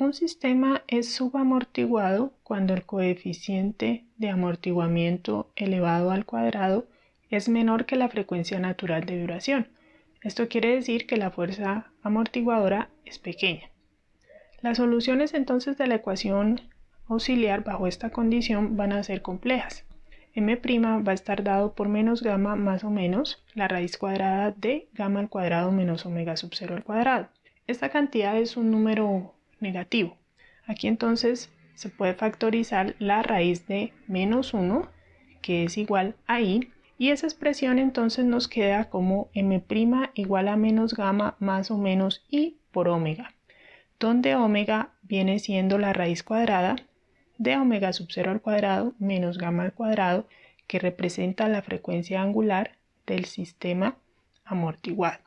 Un sistema es subamortiguado cuando el coeficiente de amortiguamiento elevado al cuadrado es menor que la frecuencia natural de vibración. Esto quiere decir que la fuerza amortiguadora es pequeña. Las soluciones entonces de la ecuación auxiliar bajo esta condición van a ser complejas. M' va a estar dado por menos gamma más o menos la raíz cuadrada de gamma al cuadrado menos omega sub 0 al cuadrado. Esta cantidad es un número negativo. Aquí entonces se puede factorizar la raíz de menos 1, que es igual a i, y esa expresión entonces nos queda como M' igual a menos gamma más o menos i por omega, donde omega viene siendo la raíz cuadrada de omega sub 0 al cuadrado menos gamma al cuadrado, que representa la frecuencia angular del sistema amortiguado.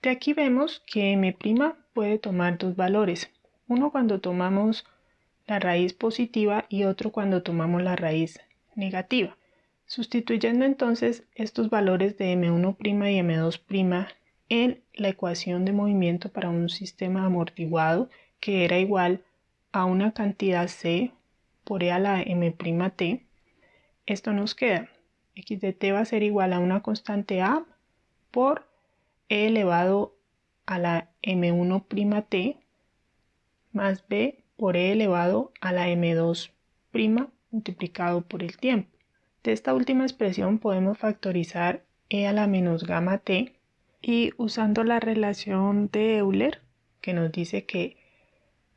De aquí vemos que M' puede tomar dos valores, uno cuando tomamos la raíz positiva y otro cuando tomamos la raíz negativa. Sustituyendo entonces estos valores de M1' y M2' en la ecuación de movimiento para un sistema amortiguado, que era igual a una cantidad C por E a la M'T, esto nos queda. X de t va a ser igual a una constante A por E elevado a la M1'T más B por E elevado a la M2' multiplicado por el tiempo. De esta última expresión podemos factorizar E a la menos gamma t, y usando la relación de Euler, que nos dice que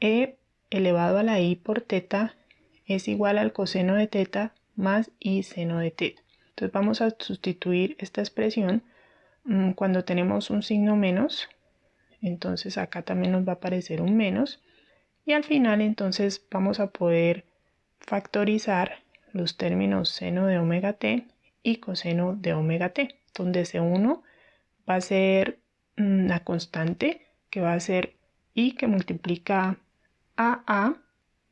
E elevado a la i por teta es igual al coseno de teta más i seno de teta. Entonces vamos a sustituir esta expresión cuando tenemos un signo menos, entonces acá también nos va a aparecer un menos, y al final entonces vamos a poder factorizar los términos seno de omega t y coseno de omega t, donde C1 va a ser la constante, que va a ser i que multiplica a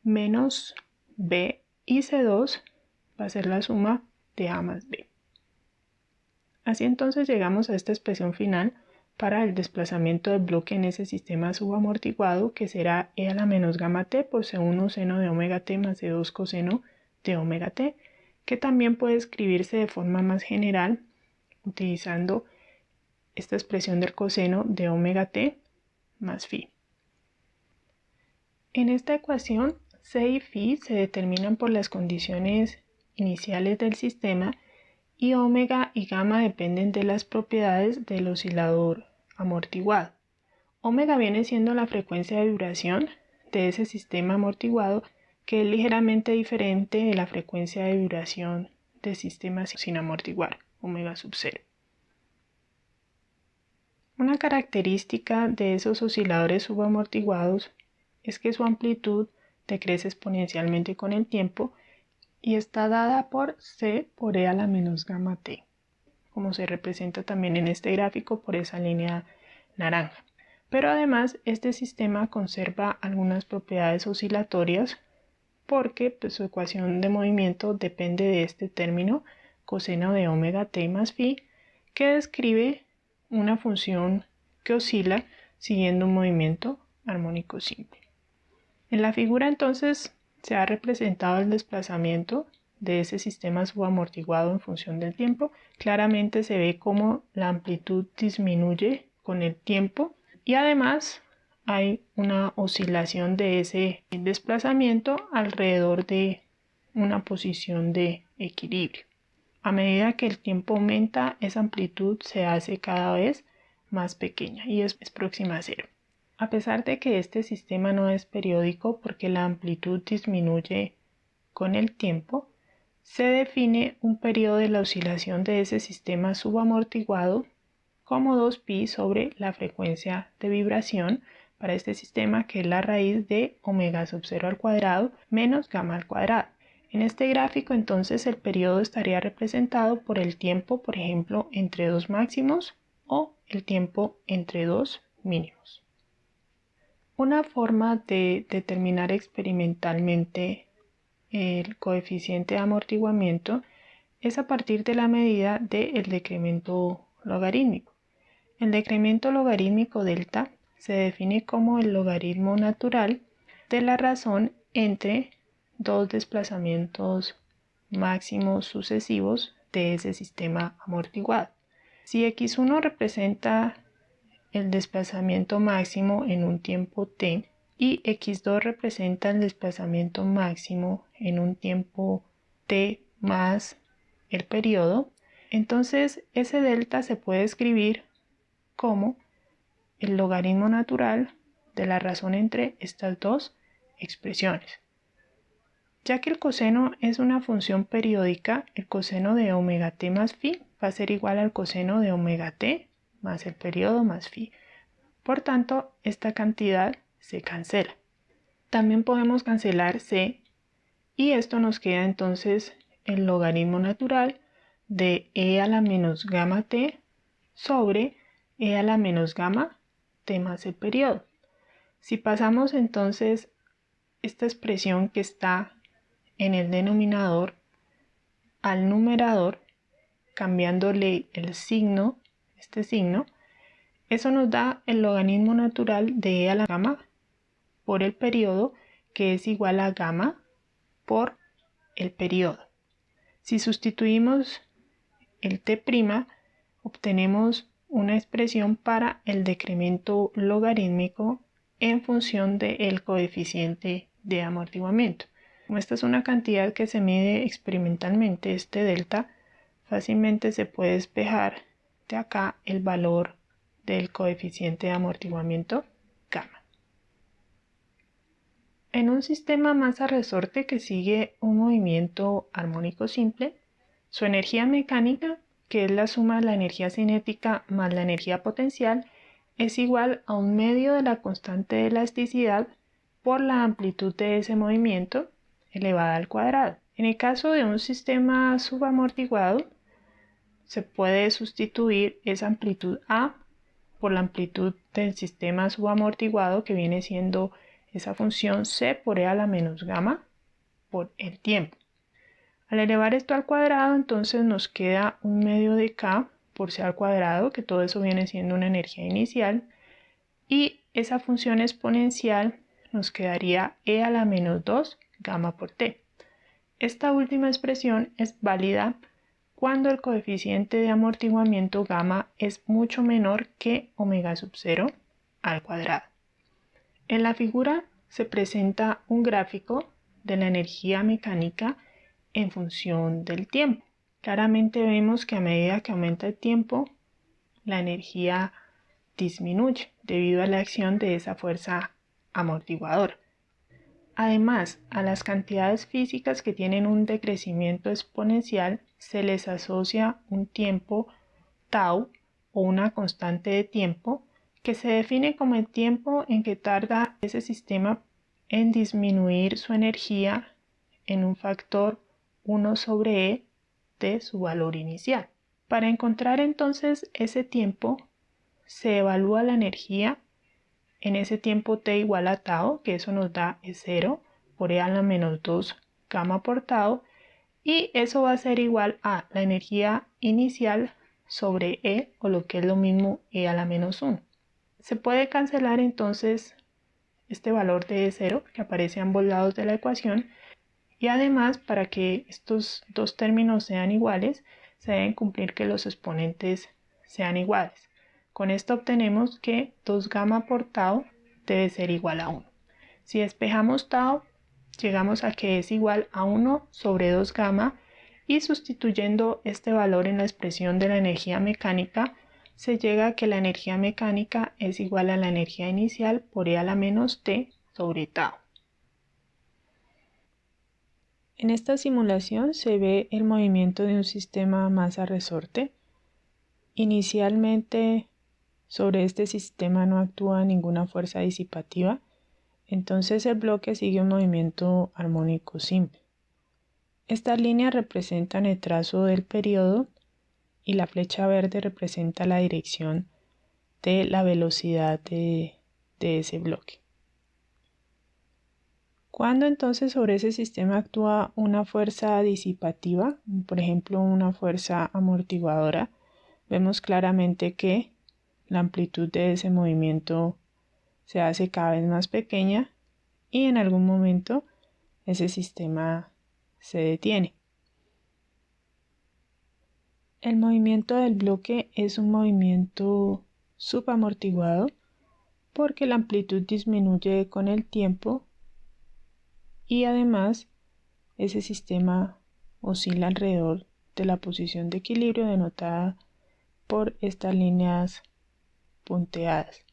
menos b, y C2 va a ser la suma de a más b. Así entonces llegamos a esta expresión final para el desplazamiento del bloque en ese sistema subamortiguado, que será E a la menos gamma t por C1 seno de omega t más C2 coseno de omega t, que también puede escribirse de forma más general utilizando esta expresión del coseno de omega t más phi. En esta ecuación, C y phi se determinan por las condiciones iniciales del sistema, y omega y gamma dependen de las propiedades del oscilador amortiguado. Omega viene siendo la frecuencia de vibración de ese sistema amortiguado, que es ligeramente diferente de la frecuencia de vibración de sistemas sin amortiguar, omega sub 0. Una característica de esos osciladores subamortiguados es que su amplitud decrece exponencialmente con el tiempo y está dada por C por E a la menos gamma t, como se representa también en este gráfico por esa línea naranja. Pero además este sistema conserva algunas propiedades oscilatorias, porque su ecuación de movimiento depende de este término coseno de omega t más phi, que describe una función que oscila siguiendo un movimiento armónico simple. En la figura entonces se ha representado el desplazamiento de ese sistema subamortiguado en función del tiempo. Claramente se ve cómo la amplitud disminuye con el tiempo, y además hay una oscilación de ese desplazamiento alrededor de una posición de equilibrio. A medida que el tiempo aumenta, esa amplitud se hace cada vez más pequeña y es próxima a cero. A pesar de que este sistema no es periódico porque la amplitud disminuye con el tiempo, se define un periodo de la oscilación de ese sistema subamortiguado como 2pi sobre la frecuencia de vibración para este sistema, que es la raíz de omega sub 0 al cuadrado menos gamma al cuadrado. En este gráfico entonces el periodo estaría representado por el tiempo, por ejemplo, entre dos máximos o el tiempo entre dos mínimos. Una forma de determinar experimentalmente el coeficiente de amortiguamiento es a partir de la medida del decremento logarítmico. El decremento logarítmico delta se define como el logaritmo natural de la razón entre dos desplazamientos máximos sucesivos de ese sistema amortiguado. Si x1 representa el desplazamiento máximo en un tiempo t y x2 representa el desplazamiento máximo en un tiempo t más el periodo, entonces ese delta se puede escribir como el logaritmo natural de la razón entre estas dos expresiones. Ya que el coseno es una función periódica, el coseno de omega t más phi va a ser igual al coseno de omega t más el periodo más phi. Por tanto, esta cantidad se cancela. También podemos cancelar c y esto nos queda entonces el logaritmo natural de e a la menos gamma t sobre e a la menos gamma t más el periodo. Si pasamos entonces esta expresión que está en el denominador al numerador, cambiándole el signo, este signo, eso nos da el logaritmo natural de e a la gamma por el periodo, que es igual a gamma por el periodo. Si sustituimos el t', obtenemos una expresión para el decremento logarítmico en función del coeficiente de amortiguamiento. Como esta es una cantidad que se mide experimentalmente, este delta, fácilmente se puede despejar de acá el valor del coeficiente de amortiguamiento gamma. En un sistema masa-resorte que sigue un movimiento armónico simple, su energía mecánica, que es la suma de la energía cinética más la energía potencial, es igual a un medio de la constante de elasticidad por la amplitud de ese movimiento elevada al cuadrado. En el caso de un sistema subamortiguado, se puede sustituir esa amplitud A por la amplitud del sistema subamortiguado, que viene siendo esa función c por e a la menos gamma por el tiempo. Al elevar esto al cuadrado, entonces nos queda un medio de k por c al cuadrado, que todo eso viene siendo una energía inicial, y esa función exponencial nos quedaría e a la menos 2 gamma por t. Esta última expresión es válida cuando el coeficiente de amortiguamiento gamma es mucho menor que omega sub 0 al cuadrado. En la figura se presenta un gráfico de la energía mecánica en función del tiempo. Claramente vemos que a medida que aumenta el tiempo, la energía disminuye debido a la acción de esa fuerza amortiguadora. Además, a las cantidades físicas que tienen un decrecimiento exponencial se les asocia un tiempo tau o una constante de tiempo que se define como el tiempo en que tarda ese sistema en disminuir su energía en un factor 1 sobre e de su valor inicial. Para encontrar entonces ese tiempo, se evalúa la energía en ese tiempo t igual a tau, que eso nos da E0 por e a la menos 2 gamma por tau, y eso va a ser igual a la energía inicial sobre E, o lo que es lo mismo E a la menos 1. Se puede cancelar entonces este valor de E0 que aparece a ambos lados de la ecuación, y además, para que estos dos términos sean iguales, se deben cumplir que los exponentes sean iguales. Con esto obtenemos que 2 gamma por tau debe ser igual a 1. Si despejamos tau, llegamos a que es igual a 1 sobre 2 gamma, y sustituyendo este valor en la expresión de la energía mecánica, se llega a que la energía mecánica es igual a la energía inicial por e a la menos t sobre tau. En esta simulación se ve el movimiento de un sistema masa-resorte. Inicialmente, sobre este sistema no actúa ninguna fuerza disipativa, entonces el bloque sigue un movimiento armónico simple. Estas líneas representan el trazo del periodo y la flecha verde representa la dirección de la velocidad de ese bloque. Cuando entonces sobre ese sistema actúa una fuerza disipativa, por ejemplo una fuerza amortiguadora, vemos claramente que la amplitud de ese movimiento se hace cada vez más pequeña y en algún momento ese sistema se detiene. El movimiento del bloque es un movimiento subamortiguado porque la amplitud disminuye con el tiempo y además ese sistema oscila alrededor de la posición de equilibrio denotada por estas líneas punteadas.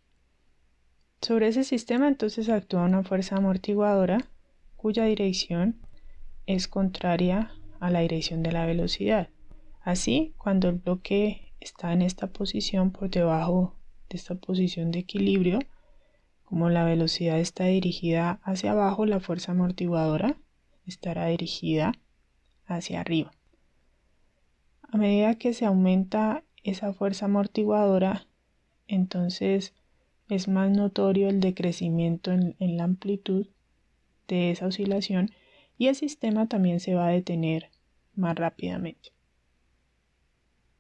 Sobre ese sistema entonces actúa una fuerza amortiguadora cuya dirección es contraria a la dirección de la velocidad. Así, cuando el bloque está en esta posición por debajo de esta posición de equilibrio, como la velocidad está dirigida hacia abajo, la fuerza amortiguadora estará dirigida hacia arriba. A medida que se aumenta esa fuerza amortiguadora, entonces es más notorio el decrecimiento en la amplitud de esa oscilación y el sistema también se va a detener más rápidamente.